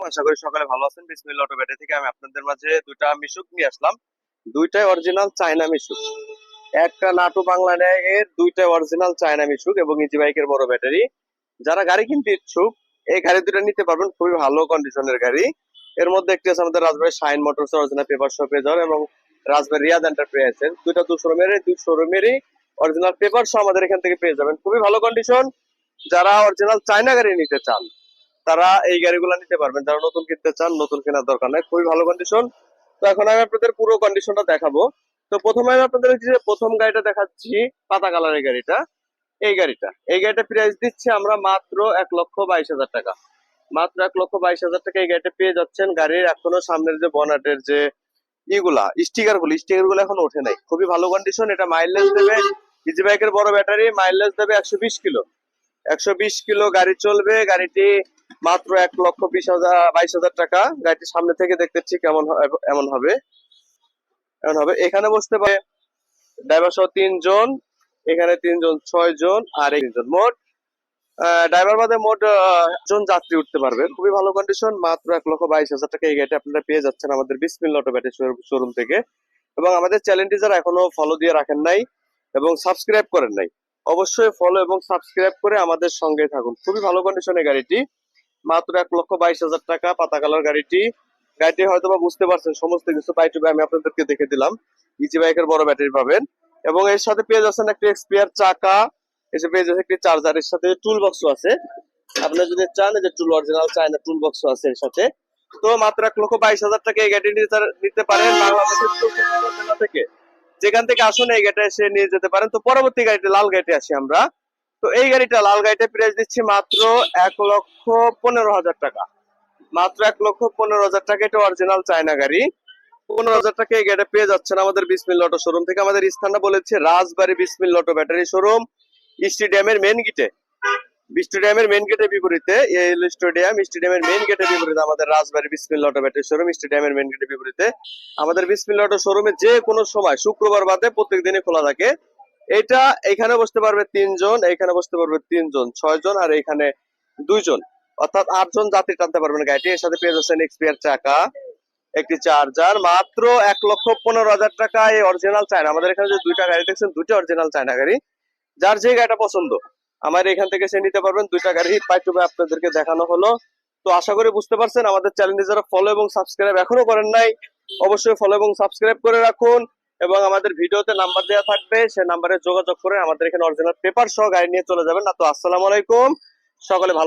আশা করি সকালে ভালো আছেন। বিসমিল্লাহ অটো ব্যাটারি থেকে আমি আপনাদের মাঝে দুইটা মিশুক নিয়ে আসলাম। দুইটাই অরিজিনাল চায়না মিশুক। একটা নাটু বাংলা নেয় এর দুইটাই অরিজিনাল চায়না মিশুক এবং ইজি বাইকের বড় ব্যাটারি। যারা গাড়ি কিনতে ইচ্ছুক এই গাড়ি দুটো নিতে পারবেন, খুবই ভালো কন্ডিশনের গাড়ি। এর মধ্যে একটি আছে আমাদের Rajbari shine motors original paper shop পেজার এবং রাজবাড়ী রিয়াদ এন্টারপ্রাইজের। দুইটা দুই শোরুমেরই অরিজিনাল পেপার সহ আমাদের এখান থেকে পেয়ে যাবেন, খুবই ভালো কন্ডিশন। যারা অরিজিনাল চায়না গাড়ি নিতে চান তারা এই গাড়িগুলো নিতে পারবেন। যারা নতুন কিনতে চান নতুন কেনার দরকার নাই, খুবই ভালো কন্ডিশন। তো এখন আমি আপনাদের পুরো কন্ডিশনটা দেখাবো। তো প্রথমে আমি আপনাদের যে প্রথম গাড়িটা দেখাচ্ছি, পাতা কালারের গাড়িটা, এই গাড়িটা প্রাইস দিচ্ছি আমরা মাত্র 1,22,000 টাকা। মাত্র 1,22,000 টাকা এই গাড়িটা পেয়ে যাচ্ছেন। গাড়ির এখনো সামনের যে বনাটের যে স্টিকার গুলো এখন ওঠে নাই, খুবই ভালো কন্ডিশন। এটা মাইলেজ দেবে, ইজি বাইকের বড় ব্যাটারি, মাইলেজ দেবে 120 কিলো। 120 কিলো গাড়ি চলবে। গাড়িটি মাত্র 1,22,000 টাকা। গাড়িটি সামনে থেকে দেখতে ঠিক এমন হবে। এখানে বসতে পারে ড্রাইভার সহ 3 জন, এখানে 3 জন 6 জন আর 1 জন, মোট ড্রাইভার বাদে মোট জন যাত্রী উঠতে পারবে। খুবই ভালো কন্ডিশন। মাত্র 1,22,000 টাকা এই গাড়িটা আপনারা পেয়ে যাচ্ছেন আমাদের বিসমিল্লাহ অটো ব্যাটারি শোরুম থেকে। এবং আমাদের চ্যানেলটি যারা এখনো ফলো দিয়ে রাখেন নাই এবং সাবস্ক্রাইব করেন নাই, অবশ্যই ফলো এবং সাবস্ক্রাইব করে আমাদের সঙ্গে থাকুন। খুবই ভালো কন্ডিশনের গাড়িটি, মাত্র 1,22,000 টাকা, পাতা কালার গাড়িটি হয়তো বা বুঝতে পারছেন সমস্ত কিছু বাই টু বাই আমি আপনাদেরকে দেখে দিলাম। ইজি বাইকের বড় ব্যাটারি পাবেন এবং এর সাথে পেয়ে যাচ্ছেন একটা এক্সপিআর চাকা, এসে পেয়ে যাচ্ছে একটি চার্জার, এর সাথে টুল বক্সও আছে। আপনারা যদি চান যে টুল অরিজিনাল চায়না টুল বক্সও আছে এর সাথে। তো মাত্র 1,22,000 টাকা এই গাড়ি নিতে পারেন বাংলাদেশের চৌষট্টি জেলা থেকে। যেখান থেকে আসুন এই গাড়িটা এসে নিয়ে যেতে পারেন। তো পরবর্তী গাড়িটি লাল গাড়িতে আসি আমরা। তো এই লাল গাড়িটা প্রাইস দিচ্ছি মাত্র 1,15,000 টাকা। মাত্র 1,15,000 টাকা। এটা অরিজিনাল চায়না গাড়ি। 15,000 টাকা এই গাড়িটা পেয়ে যাচ্ছেন আমাদের বিসমিল্লাহ অটো শোরুম থেকে। আমাদের স্থানটা বলেছে রাজবাড়ী বিসমিল্লাহ অটো ব্যাটারি শোরুম, স্টেডিয়ামের মেন গেটে। বিপরীতে স্টেডিয়ামের মেন গেটের বিপরীতে আমাদের রাজবাড়ী বিসমিল্লাহ অটো ব্যাটারি শোরুম, স্টেডিয়ামের মেন গেটের বিপরীতে আমাদের বিসমিল্লাহ অটো শোরুমে যে কোনো সময় শুক্রবার বাদে প্রত্যেক দিনই খোলা থাকে। এটা এখানে বসতে পারবে 3 জন, এখানে বসতে পারবে 3 জন 6 জন আর এখানে 2 জন, অর্থাৎ 8 জন যাত্রী টানতে পারবেন গাড়িটি। এর সাথে পেয়ে যাচ্ছেন এক্সপিআর চাকা, একটি চার্জার। মাত্র 1,15,000 টাকা এই অরিজিনাল চায়না। আমাদের এখানে যে দুইটা গাড়ি দেখছেন দুইটা অরিজিনাল চায়না গাড়ি। যার যে গাড়িটা পছন্দ আমার এখান থেকে সে নিতে পারবেন। দুইটা গাড়ি পাই টু পাই আপনাদেরকে দেখানো হলো। তো আশা করি বুঝতে পারছেন। আমাদের চ্যানেলটি যারা ফলো এবং সাবস্ক্রাইব এখনো করেন নাই, অবশ্যই ফলো এবং সাবস্ক্রাইব করে রাখুন। এবং আমাদের ভিডিওতে নাম্বার দেওয়া থাকবে, সে নাম্বারে যোগাযোগ করে আমাদের এখানে অরিজিনাল পেপার সহ গাড়ি নিয়ে চলে যাবেন। না তো আসসালামু আলাইকুম, সকলে ভালো